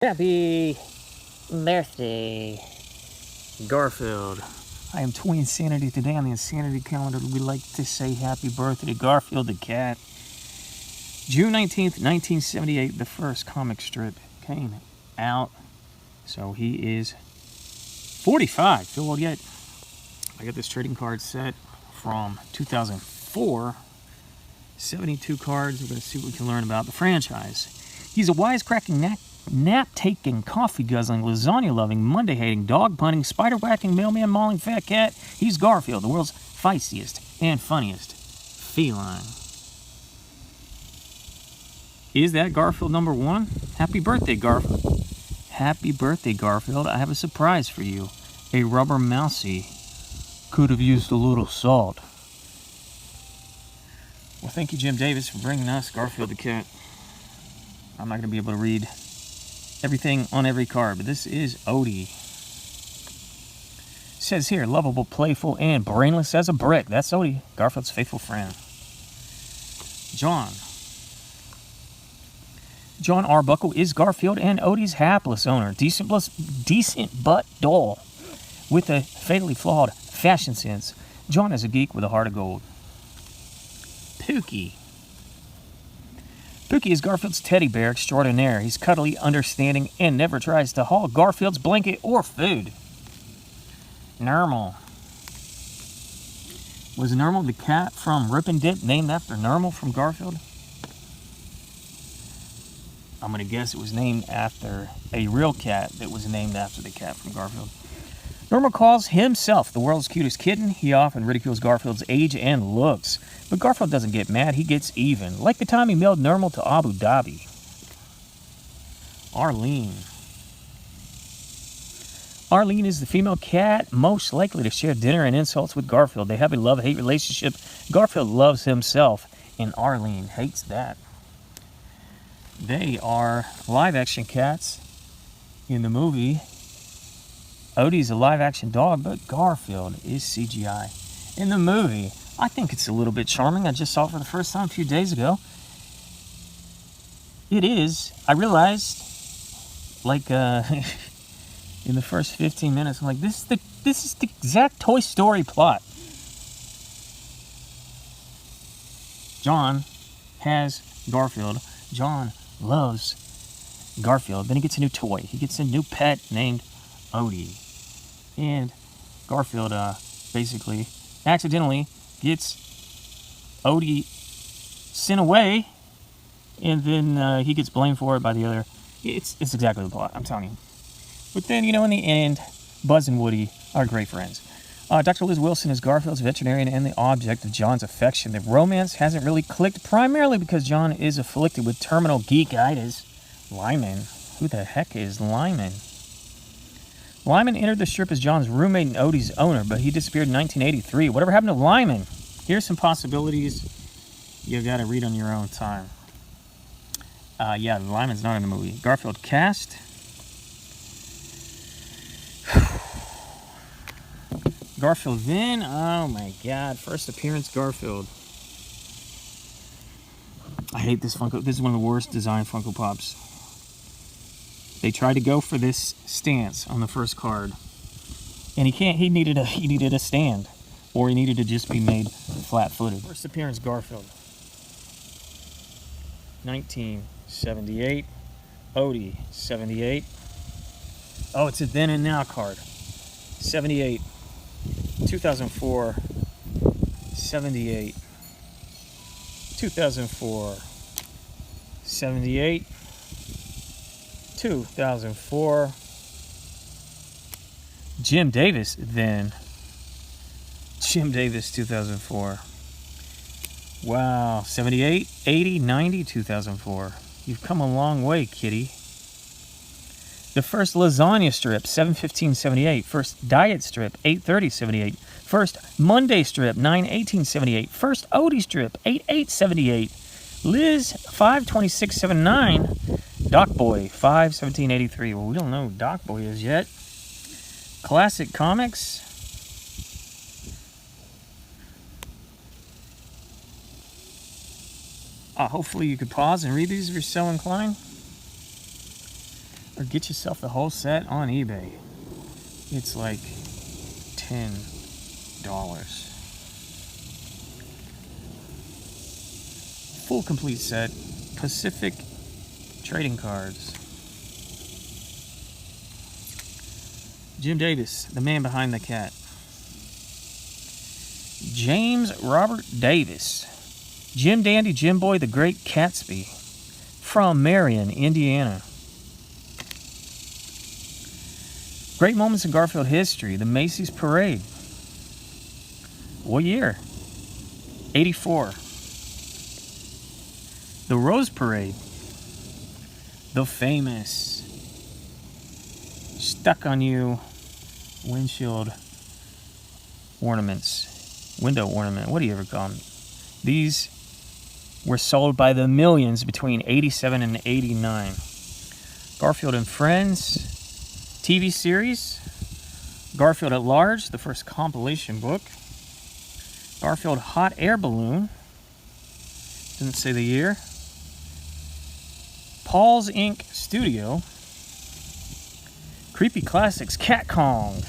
Happy birthday, Garfield. I am Toy Insanity. Today on the Insanity calendar, we like to say happy birthday to Garfield the cat. June 19th, 1978, the first comic strip came out. So he is 45. Feel old yet? I got this trading card set from 2004. 72 cards. We're going to see what we can learn about the franchise. He's a wisecracking, nap-taking, coffee-guzzling, lasagna-loving, Monday-hating, dog-punting, spider-whacking, mailman mauling fat cat. He's Garfield, the world's feistiest and funniest feline. Is that Garfield number one? Happy birthday, Garfield. Happy birthday, Garfield. I have a surprise for you. A rubber mousie. Could have used a little salt. Well, thank you, Jim Davis, for bringing us Garfield the cat. I'm not going to be able to read everything on every card, but this is Odie. It says here, lovable, playful, and brainless as a brick. That's Odie, Garfield's faithful friend. John Arbuckle is Garfield and Odie's hapless owner. Decent but dull, with a fatally flawed fashion sense. John is a geek with a heart of gold. Pookie is Garfield's teddy bear extraordinaire. He's cuddly, understanding, and never tries to haul Garfield's blanket or food. Nermal. Was Nermal the cat from Rip and Dip named after Nermal from Garfield? I'm going to guess it was named after a real cat that was named after the cat from Garfield. Nermal calls himself the world's cutest kitten. He often ridicules Garfield's age and looks. But Garfield doesn't get mad, he gets even. Like the time he mailed Nermal to Abu Dhabi. Arlene is the female cat most likely to share dinner and insults with Garfield. They have a love-hate relationship. Garfield loves himself, and Arlene hates that. They are live-action cats in the movie. Odie's a live-action dog, but Garfield is CGI. In the movie, I think it's a little bit charming. I just saw it for the first time a few days ago. It is. I realized, like, in the first 15 minutes, I'm like, this is the exact Toy Story plot. John has Garfield. John loves Garfield. Then he gets a new toy. He gets a new pet named Odie. And Garfield basically accidentally gets Odie sent away, and then he gets blamed for it by the other. It's exactly the plot, I'm telling you. But then, in the end, Buzz and Woody are great friends. Dr. Liz Wilson is Garfield's veterinarian and the object of John's affection. The romance hasn't really clicked, primarily because John is afflicted with terminal geekitis. Lyman. Who the heck is Lyman? Lyman entered the strip as John's roommate and Odie's owner, but he disappeared in 1983. Whatever happened to Lyman? Here's some possibilities. You gotta read on your own time. Yeah, Lyman's not in the movie. Garfield cast. Garfield then. Oh my god. First appearance, Garfield. I hate this Funko. This is one of the worst design Funko Pops. They tried to go for this stance on the first card, and he needed a stand, or he needed to just be made flat-footed. First appearance, Garfield. 1978. Odie, 78. Oh, it's a then and now card. 78. 2004. 78. 2004. 78. 2004. Jim Davis then. Jim Davis 2004. Wow. 78, 80, 90, 2004. You've come a long way, kitty. The first lasagna strip, 7/15/78. First diet strip, 8/30/78. First Monday strip, 9/18/78. First Odie strip, 8/8/78. Liz, 5/26/79. Doc Boy, 5/17/83. Well, we don't know who Doc Boy is yet. Classic Comics. Hopefully you could pause and read these if you're so inclined. Or get yourself the whole set on eBay. It's like $10. Full complete set. Pacific trading cards. Jim Davis, the man behind the cat. James Robert Davis. Jim Dandy, Jim Boy, the Great Gatsby. From Marion, Indiana. Great moments in Garfield history. The Macy's Parade. What year? 84. The Rose Parade. The famous Stuck on You windshield ornaments. Window ornament. What do you ever call them? These were sold by the millions between 87 and 89. Garfield and Friends TV series. Garfield at Large, the first compilation book. Garfield Hot Air Balloon. Didn't say the year. Paul's Ink Studio. Creepy Classics Cat Kong.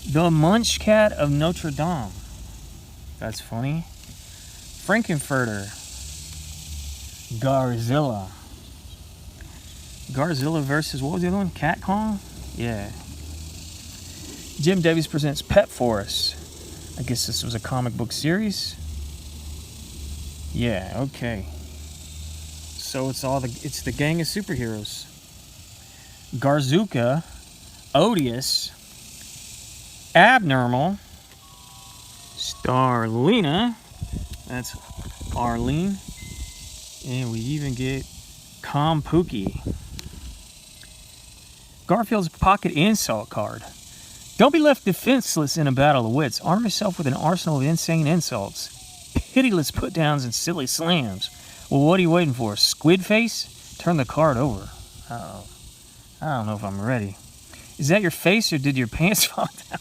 The Munch Cat of Notre Dame. That's funny. Frankenfurter. Garzilla. Garzilla versus, what was the other one? Cat Kong? Yeah. Jim Davies presents Pet Forest. I guess this was a comic book series. Yeah, okay. So it's the gang of superheroes. Garzuka, Odious, Abnormal, Starlina, that's Arlene, and we even get Kompookie. Garfield's pocket insult card. Don't be left defenseless in a battle of wits. Arm yourself with an arsenal of insane insults, pitiless put-downs, and silly slams. Well, what are you waiting for? Squid face? Turn the card over. Uh-oh. I don't know if I'm ready. Is that your face, or did your pants fall down?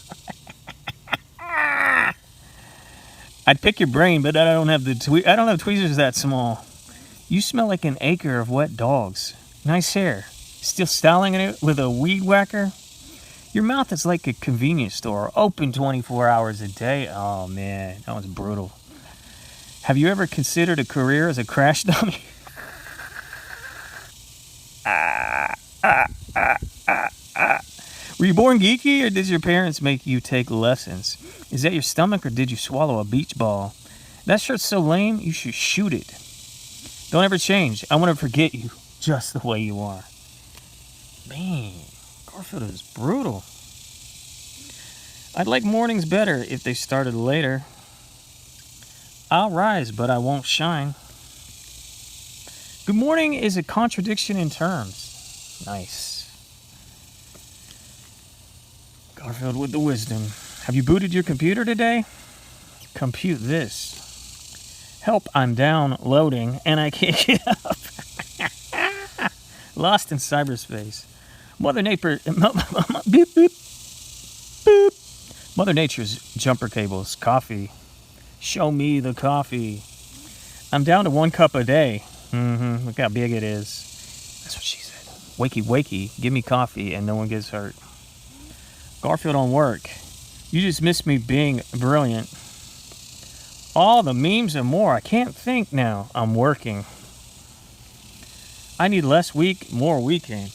I'd pick your brain, but I don't have I don't have tweezers that small. You smell like an acre of wet dogs. Nice hair. Still styling it with a weed whacker? Your mouth is like a convenience store, open 24 hours a day. Oh man, that was brutal. Have you ever considered a career as a crash dummy? Were you born geeky, or did your parents make you take lessons? Is that your stomach, or did you swallow a beach ball? That shirt's so lame, you should shoot it. Don't ever change. I want to forget you just the way you are. Man, Garfield is brutal. I'd like mornings better if they started later. I'll rise, but I won't shine. Good morning is a contradiction in terms. Nice. Garfield with the wisdom. Have you booted your computer today? Compute this. Help, I'm downloading and I can't get up. Lost in cyberspace. Mother Nature, beep, beep, boop. Mother Nature's jumper cables. Coffee. Show me the coffee. I'm down to 1 cup a day. Look how big it is. That's what she said. Wakey, wakey. Give me coffee and no one gets hurt. Garfield on work. You just missed me being brilliant. All the memes and more. I can't think now. I'm working. I need less week, more weekend.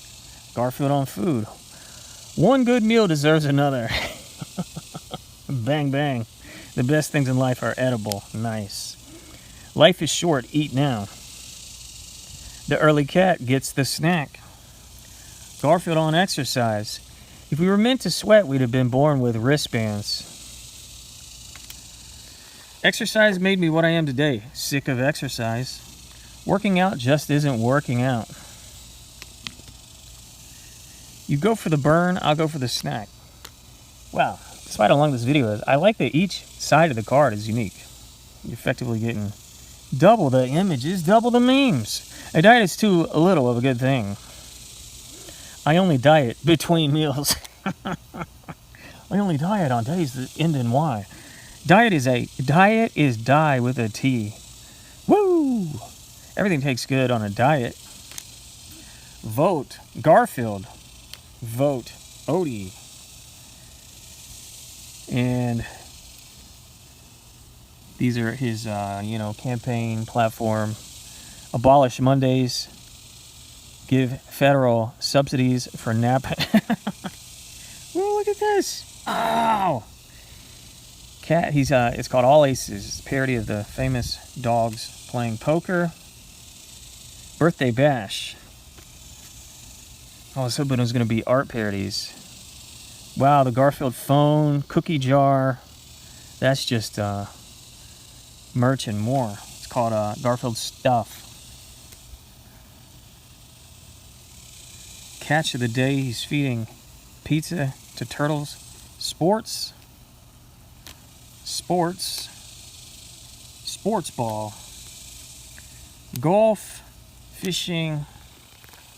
Garfield on food. One good meal deserves another. Bang, bang. The best things in life are edible. Nice. Life is short. Eat now. The early cat gets the snack. Garfield on exercise. If we were meant to sweat, we'd have been born with wristbands. Exercise made me what I am today. Sick of exercise. Working out just isn't working out. You go for the burn, I'll go for the snack. Wow, despite how long this video is, I like that each side of the card is unique. You're effectively getting double the images, double the memes. A diet is too little of a good thing. I only diet between meals. I only diet on days that end in Y. Diet is die with a T. Woo! Everything tastes good on a diet. Vote Garfield. Vote Odie. And these are his, campaign platform. Abolish Mondays. Give federal subsidies for napping. Whoa, look at this. Oh! Cat. It's called All Aces. It's a parody of the famous dogs playing poker. Birthday Bash. I was hoping it was going to be art parodies. Wow, the Garfield phone, cookie jar. That's just merch and more. It's called Garfield Stuff. Catch of the day, he's feeding pizza to turtles. Sports ball. Golf, fishing,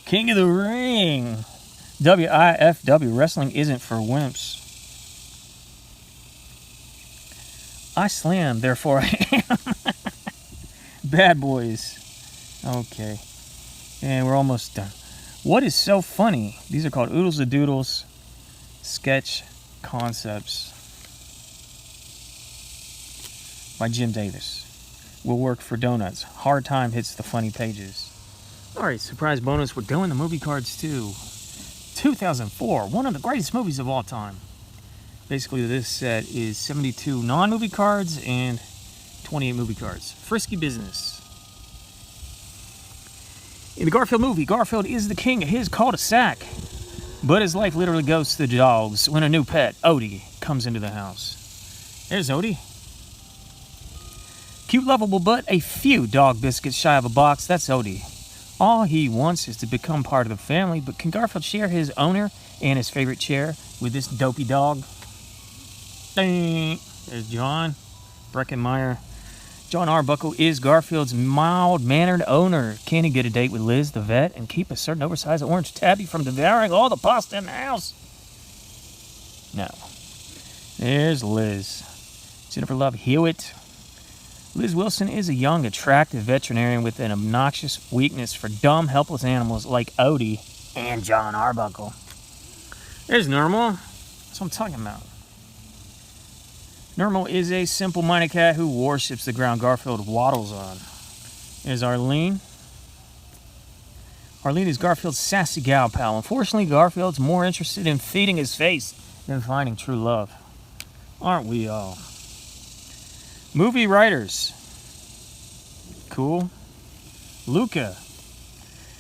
King of the Ring. WIFW, wrestling isn't for wimps. I slam, therefore I am. Bad Boys. Okay. And we're almost done. What is so funny? These are called Oodles the Doodles Sketch Concepts by Jim Davis. Will work for donuts. Hard time hits the funny pages. Alright, surprise bonus. We're doing the movie cards too. 2004, one of the greatest movies of all time. Basically, this set is 72 non-movie cards and 28 movie cards. Frisky business. In the Garfield movie, Garfield is the king of his cul-de-sac. But his life literally goes to the dogs when a new pet, Odie, comes into the house. There's Odie. Cute, lovable, but a few dog biscuits shy of a box. That's Odie. All he wants is to become part of the family, but can Garfield share his owner and his favorite chair with this dopey dog? Ding. There's John Breckenmeyer. John Arbuckle is Garfield's mild-mannered owner. Can he get a date with Liz, the vet, and keep a certain oversized orange tabby from devouring all the pasta in the house? No. There's Liz. Jennifer Love Hewitt. Liz Wilson is a young, attractive veterinarian with an obnoxious weakness for dumb, helpless animals like Odie and John Arbuckle. There's Normal. That's what I'm talking about. Normal is a simple-minded cat who worships the ground Garfield waddles on. There's Arlene. Arlene is Garfield's sassy gal pal. Unfortunately, Garfield's more interested in feeding his face than finding true love. Aren't we all? Movie writers. Cool. Luca.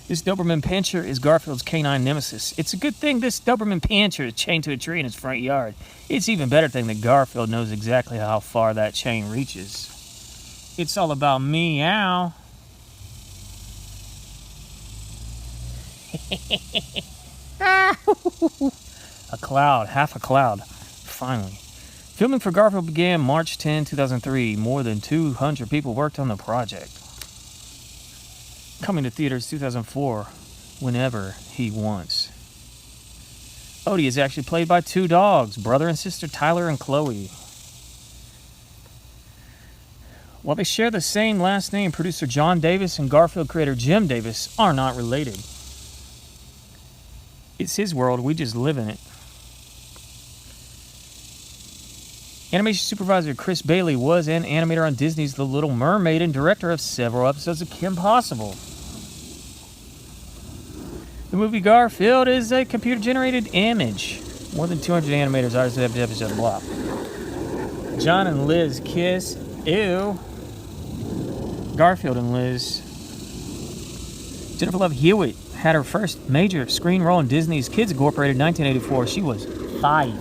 This Doberman Pinscher is Garfield's canine nemesis. It's a good thing this Doberman Pinscher is chained to a tree in his front yard. It's even better thing that Garfield knows exactly how far that chain reaches. It's all about meow. A cloud, half a cloud. Finally. Filming for Garfield began March 10, 2003. More than 200 people worked on the project. Coming to theaters 2004, whenever he wants. Odie is actually played by two dogs, brother and sister Tyler and Chloe. While they share the same last name, producer John Davis and Garfield creator Jim Davis are not related. It's his world, we just live in it. Animation supervisor Chris Bailey was an animator on Disney's The Little Mermaid and director of several episodes of Kim Possible. The movie Garfield is a computer-generated image. More than 200 animators artists have the episode blah. John and Liz kiss. Ew. Garfield and Liz. Jennifer Love Hewitt had her first major screen role in Disney's Kids Incorporated in 1984. She was 5.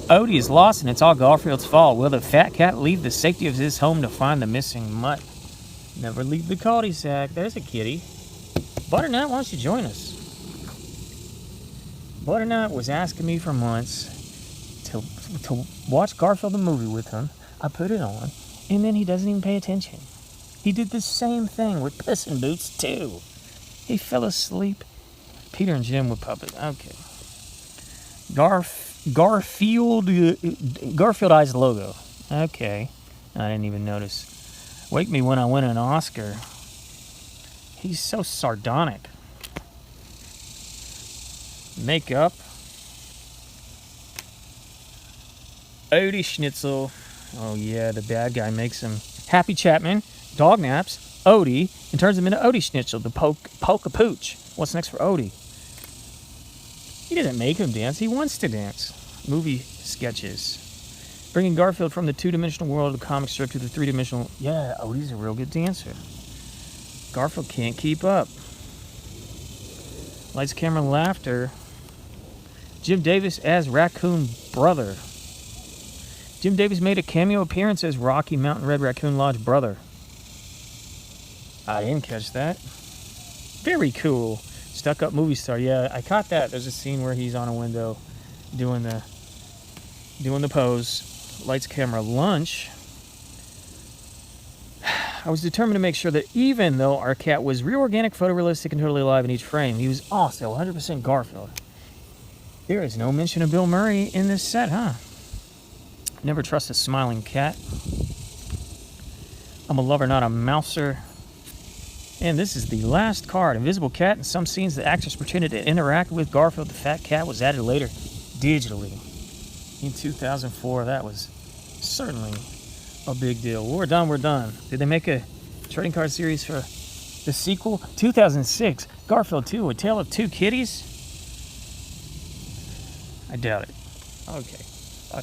Odie is lost and it's all Garfield's fault. Will the fat cat leave the safety of his home to find the missing mutt? Never leave the cul-de-sac. There's a kitty. Butternut, why don't you join us? Butternut was asking me for months to watch Garfield the movie with him. I put it on, and then he doesn't even pay attention. He did the same thing with Puss in Boots, too. He fell asleep. Peter and Jim were puppets. Okay. Garfield eyes logo. Okay. I didn't even notice. Wake me when I win an Oscar. He's so sardonic. Makeup. Odie Schnitzel. Oh yeah, the bad guy makes him. Happy Chapman. Dog naps. Odie. And turns him into Odie Schnitzel, the polka pooch. What's next for Odie? He doesn't make him dance. He wants to dance. Movie sketches. Bringing Garfield from the two-dimensional world of the comic strip to the three-dimensional... Yeah, Odie's a real good dancer. Garfield can't keep up. Lights, camera, laughter. Jim Davis as Raccoon Brother. Jim Davis made a cameo appearance as Rocky Mountain Red Raccoon Lodge Brother. I didn't catch that. Very cool. Stuck-up movie star. Yeah, I caught that. There's a scene where he's on a window doing the pose. Lights, camera, lunch. I was determined to make sure that even though our cat was real, organic, photorealistic, and totally alive in each frame, he was also 100% Garfield. There is no mention of Bill Murray in this set, huh? Never trust a smiling cat. I'm a lover, not a mouser. And this is the last card. Invisible cat. In some scenes, the actress pretended to interact with Garfield. The fat cat was added later digitally. In 2004, that was certainly a big deal. We're done, we're done. Did they make a trading card series for the sequel? 2006, Garfield 2, A Tale of Two Kitties? I doubt it. Okay.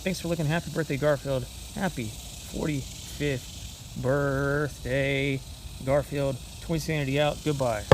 Thanks for looking. Happy birthday, Garfield. Happy 45th birthday, Garfield. Toy Sanity out. Goodbye.